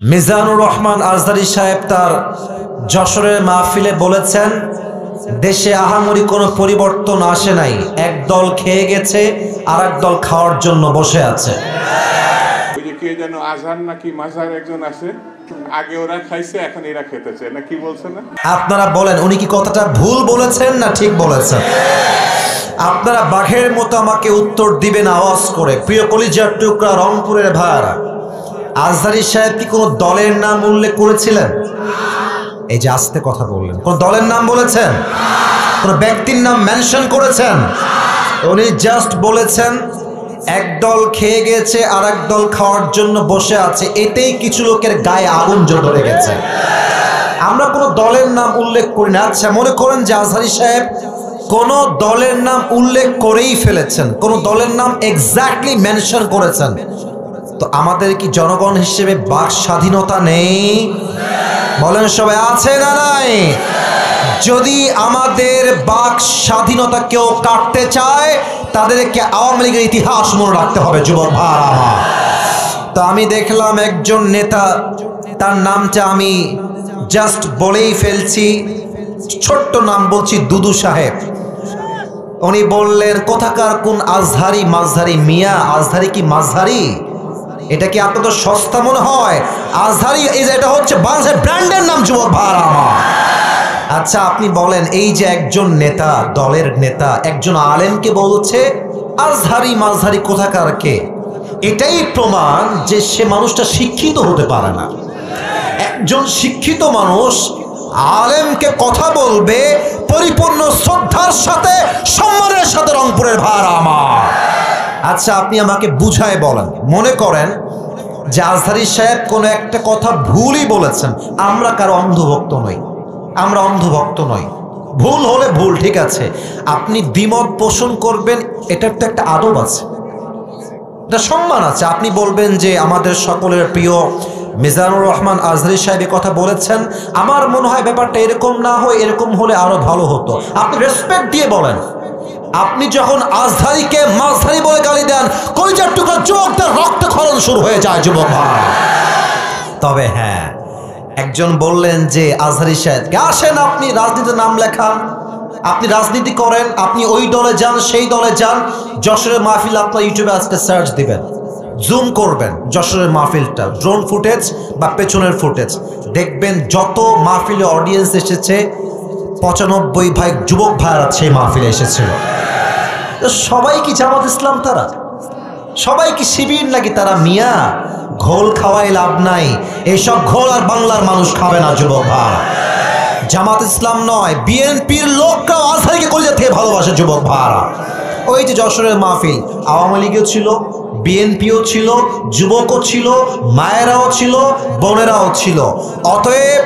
মিজানুর রহমান আজহারী সাহেব তার যশোরের মাহফিলে বলেছেন, দেশে আহামরি কোনো পরিবর্তন আসে নাই, এক দল খেয়ে গেছে আর এক দল খাওয়ার জন্য বসে আছে। ওই যে কে যেন আজহার নাকি মাঝার একজন আছে, আগে ওরা খাইছে এখন এরা খেতেছে না, কি বলছে না? আপনারা বলেন উনি কি কথাটা ভুল বলেছেন না ঠিক বলেছেন? আপনারা বাঘের মতো আমাকে উত্তর দিবেন আওয়াজ করে। প্রিয় কলিজার টুকরা রংপুরের ভাইরা, আজহারী সাহেব কি কোনো দলের নাম উল্লেখ করেছিলেন? এই যে আস্তে কথা বললেন, কোন দলের নাম বলেছেন? কোন ব্যক্তির নাম মেনশন করেছেন? উনি জাস্ট বলেছেন এক দল খেয়ে গেছে আর এক দল খাওয়ার জন্য বসে আছে, এতেই কিছু লোকের গায়ে আগুন ধরে গেছে। আমরা কোনো দলের নাম উল্লেখ করি না। আচ্ছা, মনে করেন যে আজহারী সাহেব কোন দলের নাম উল্লেখ করেই ফেলেছেন, কোন দলের নাম এক্স্যাক্টলি মেনশন করেছেন, তো আমাদের কি জনগণ হিসেবে বাক স্বাধীনতা নেই? বলেন সবাই, আছে না নাই? যদি আমাদের বাক স্বাধীনতা কেউ কাটতে চায়, তাদেরকে আওয়ামী লীগের ইতিহাস মনে রাখতে হবে। যুবক ভাইরা আমার, তো আমি দেখলাম একজন নেতা, তার নামটা আমি জাস্ট বলেই ফেলছি, ছোট্ট নাম বলছি, দুদু সাহেব। উনি বললেন কোথাকার কোন আজহারি মাঝহারি মিয়া, আজহারি কি মাঝহারি? এটা কি আপনাদের সস্তা মনে হয়? আজহারি এটা হচ্ছে বাংলাদেশের ব্র্যান্ডের নাম। যুবক ভাইরা আমার, আচ্ছা আপনি বলেন, এই যে একজন নেতা, দলের নেতা একজন আলেমকে বলছে আজহারি মাঝহারি কোথাকার কে, এটাই প্রমাণ যে সে মানুষটা শিক্ষিত হতে পারে না। একজন শিক্ষিত মানুষ আলেমকে কথা বলবে পরিপূর্ণ শ্রদ্ধার সাথে, সম্মানের সাথে। রংপুরের ভাইরা আমার, আচ্ছা আপনি আমাকে বুঝায় বলেন, মনে করেন যে আজহারী সাহেব কোনো একটা কথা ভুলই বলেছেন, আমরা কারো অন্ধভক্ত নই, আমরা অন্ধভক্ত নই, ভুল হলে ভুল, ঠিক আছে, আপনি দ্বিমত পোষণ করবেন, এটার তো একটা আদব আছে, এটা সম্মান আছে। আপনি বলবেন যে আমাদের সকলের প্রিয় মিজানুর রহমান আজহারী সাহেব কথা বলেছেন, আমার মনে হয় ব্যাপারটা এরকম না হয়, এরকম হলে আরো ভালো হতো। আপনি রেসপেক্ট দিয়ে বলেন। আপনি যখন আজহারীকে মাঝহারি বলে গালি দেন, কলিজার টুকরা যুবকদের রক্তক্ষরণ শুরু হয়ে যায়। যুবক ভাই, তবে হ্যাঁ, একজন বললেন যে আজহারী সাহেবকে, আসেন আপনি রাজনীতিতে নাম লেখান, আপনি রাজনীতি করেন, আপনি ওই দলে যান সেই দলে যান। যশোরের মাহফিল আপনার ইউটিউবে আজকে সার্চ দিবেন, জুম করবেন যশোরের মাহফিলটা, ড্রোন ফুটেজ বা পেছনের ফুটেজ দেখবেন, যত মাহফিলে অডিয়েন্স এসেছে 95 যুবক ভাইরা সেই মাহফিলে এসেছিল। সবাই কি জামাত ইসলাম? তারা সবাই কি শিবির নাকি? তারা মিয়া, ঘোল খাওয়াই লাভ নাই, এইসব ঘোল আর বাংলার মানুষ খাবে না। যুবক ভাই, জামাত ইসলাম নয়, বিএনপির লোকরাও আজহারীকে কলিজা থেকে ভালোবাসে। যুবক ভাইরা, ওই যে যশোরের মাহফিল, আওয়ামী লীগও ছিল, বিএনপিও ছিল, যুবকও ছিল, মায়েরাও ছিল, বোনেরাও ছিল। অতএব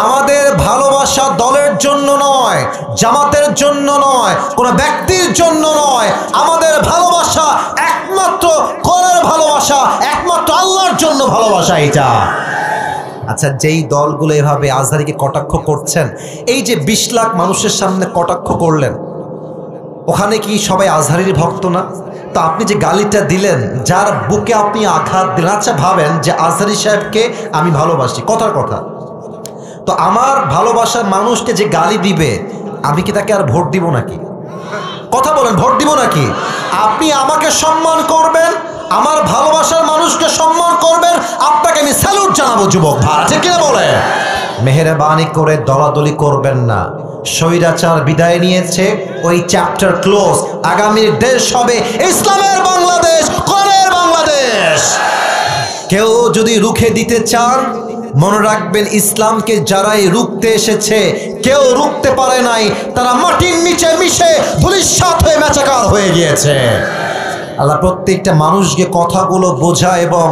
আমাদের ভালোবাসা দলের জন্য নয়, জামাতের জন্য নয়, কোনো ব্যক্তির জন্য নয়, আমাদের ভালোবাসা একমাত্র কোরআনের ভালোবাসা, একমাত্র আল্লাহর জন্য ভালোবাসা এটা। আচ্ছা, যেই দলগুলো এভাবে আজহারীকে কটাক্ষ করছেন, এই যে 20 লাখ মানুষের সামনে কটাক্ষ করলেন, ওখানে কি সবাই আজহারীর ভক্ত না? তো আপনি যে গালিটা দিলেন, যার বুকে আপনি আঘাত দিলেন, আচ্ছা ভাবেন যে আজহারী সাহেবকে আমি ভালোবাসি, কথার কথা, তো আমার ভালোবাসার মানুষকে যে গালি দিবে, আমি কি তাকে আর ভোট দিব নাকি? কথা বলেন, ভোট দিব নাকি? আপনি আমাকে সম্মান করবেন, আমার ভালোবাসার মানুষকে সম্মান করবেন, আপনাকে আমি স্যালুট জানাবো। যুবক ভাইরা, ঠিক কিনা বলে? মেহেরবানি করে দলাদলি করবেন না। স্বৈরাচার বিদায় নিয়েছে, ওই চ্যাপ্টার ক্লোজ। আগামীর দেশ হবে ইসলামের বাংলাদেশ, কোরআনের বাংলাদেশ। কেউ যদি রুখে দিতে চান, মনে রাখবেন ইসলামকে যারাই রুখতে এসেছে, কেউ রুখতে পারে নাই, তারা মাটির নিচে মিশে ধূলিসাৎ হয়ে মেচাকার হয়ে গিয়েছে। আল্লাহ প্রত্যেকটা মানুষকে কথাগুলো বোঝা এবং